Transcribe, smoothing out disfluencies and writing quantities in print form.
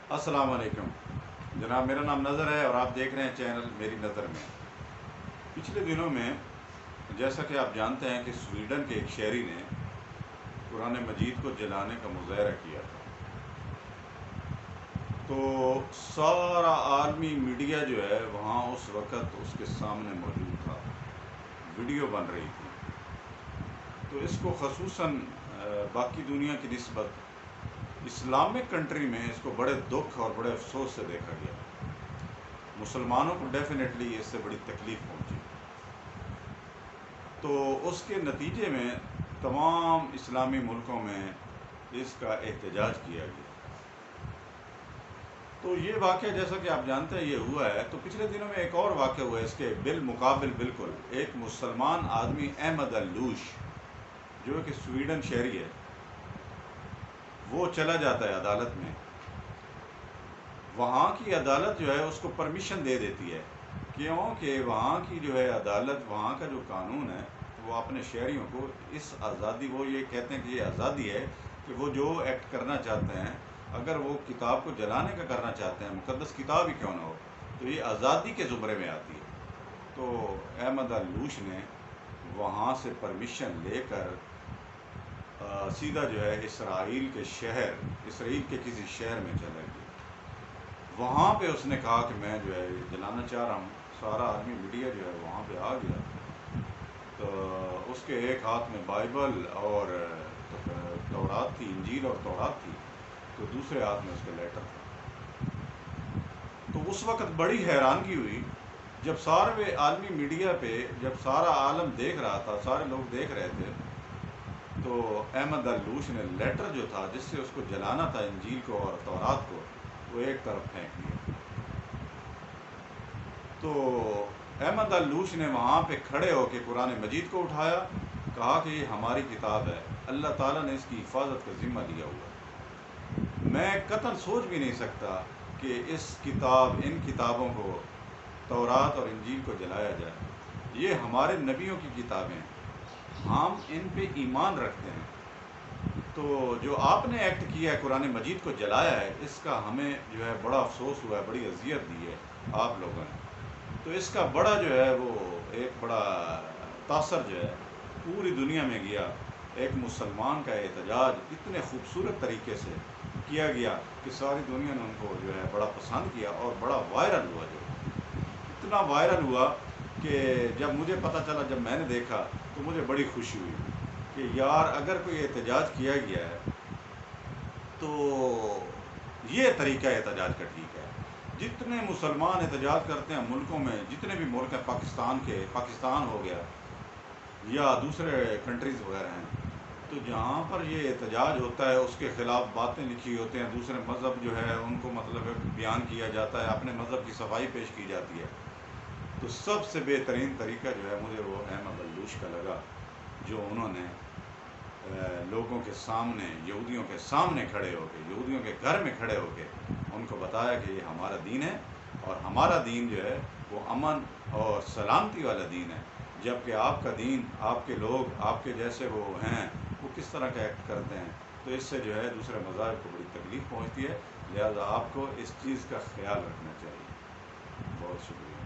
अस्सलाम वालेकुम जनाब, मेरा नाम नज़र है और आप देख रहे हैं चैनल मेरी नज़र में। पिछले दिनों में जैसा कि आप जानते हैं कि स्वीडन के एक शहरी ने कुरान मजीद को जलाने का मुज़ाहरा किया था। तो सारा आलमी मीडिया जो है वहाँ उस वक़्त उसके सामने मौजूद था, वीडियो बन रही थी। तो इसको ख़ुसूसन बाकी दुनिया की निस्बत इस्लामिक कंट्री में इसको बड़े दुख और बड़े अफसोस से देखा गया। मुसलमानों को डेफिनेटली इससे बड़ी तकलीफ़ पहुंची। तो उसके नतीजे में तमाम इस्लामी मुल्कों में इसका एहतजाज किया गया। तो ये वाक़या जैसा कि आप जानते हैं ये हुआ है। तो पिछले दिनों में एक और वाक़या हुआ है इसके बिलमुकाबिल बिल्कुल। एक मुसलमान आदमी अहमद अल-लूश जो कि स्वीडन शहरी है, वो चला जाता है अदालत में। वहाँ की अदालत जो है उसको परमिशन दे देती है, क्योंकि वहाँ की जो है अदालत, वहाँ का जो कानून है वो अपने शहरियों को इस आज़ादी, वो ये कहते हैं कि ये आज़ादी है कि वो जो एक्ट करना चाहते हैं, अगर वो किताब को जलाने का करना चाहते हैं, मुक़द्दस किताब ही क्यों ना हो, तो ये आज़ादी के ज़ुमरे में आती है। तो अहमद अल-लूश ने वहाँ से परमिशन लेकर सीधा जो है इसराइल के किसी शहर में चला गया। वहाँ पे उसने कहा कि मैं जो है जलाना चाह रहा हूँ। सारा आदमी मीडिया जो है वहाँ पे आ गया। तो उसके एक हाथ में बाइबल और तौरात थी, इंजील और तौरात थी, तो दूसरे हाथ में उसका लेटर था। तो उस वक़्त बड़ी हैरानगी हुई जब सारे आलमी मीडिया पे, जब सारा आलम देख रहा था, सारे लोग देख रहे थे, तो अहमद अल-लूश ने लेटर जो था जिससे उसको जलाना था, इंजील को और तौरात को, वो एक तरफ फेंक दिया। तो अहमद अल-लूश ने वहाँ पे खड़े होकर कुरान मजीद को उठाया, कहा कि ये हमारी किताब है, अल्लाह ताला ने इसकी हिफाजत का ज़िम्मा लिया हुआ। मैं कतई सोच भी नहीं सकता कि इन किताबों को, तौरात और इंजील को जलाया जाए। ये हमारे नबियों की किताबें हैं, हम इन पे ईमान रखते हैं। तो जो आपने एक्ट किया है, कुरान मजीद को जलाया है, इसका हमें जो है बड़ा अफसोस हुआ है, बड़ी अजियत दी है आप लोगों ने। तो इसका बड़ा जो है वो एक बड़ा तासर जो है पूरी दुनिया में गया। एक मुसलमान का एहतजाज इतने खूबसूरत तरीके से किया गया कि सारी दुनिया ने उनको जो है बड़ा पसंद किया और बड़ा वायरल हुआ। जो इतना वायरल हुआ कि जब मुझे पता चला, जब मैंने देखा, तो मुझे बड़ी खुशी हुई कि यार अगर कोई एहतजाज किया गया है तो ये तरीका एहतजाज का ठीक है। जितने मुसलमान एहतजाज करते हैं मुल्कों में, जितने भी मुल्क हैं, पाकिस्तान हो गया या दूसरे कंट्रीज़ वगैरह हैं, तो जहाँ पर ये एहतजाज होता है उसके ख़िलाफ़ बातें लिखी होती हैं, दूसरे मज़हब जो है उनको मतलब बयान किया जाता है, अपने मज़हब की सफाई पेश की जाती है। तो सबसे बेहतरीन तरीका जो है मुझे वो अहमद अल-लूश का लगा, जो उन्होंने लोगों के सामने, यहूदियों के सामने खड़े होकर, यहूदियों के घर में खड़े होकर उनको बताया कि ये हमारा दीन है और हमारा दीन जो है वो अमन और सलामती वाला दीन है, जबकि आपका दीन, आपके लोग, आपके जैसे वो हैं, वो किस तरह का एक्ट करते हैं। तो इससे जो है दूसरे मज़ाहिब को बड़ी तकलीफ़ पहुँचती है। लिहाजा आपको इस चीज़ का ख्याल रखना चाहिए। बहुत शुक्रिया।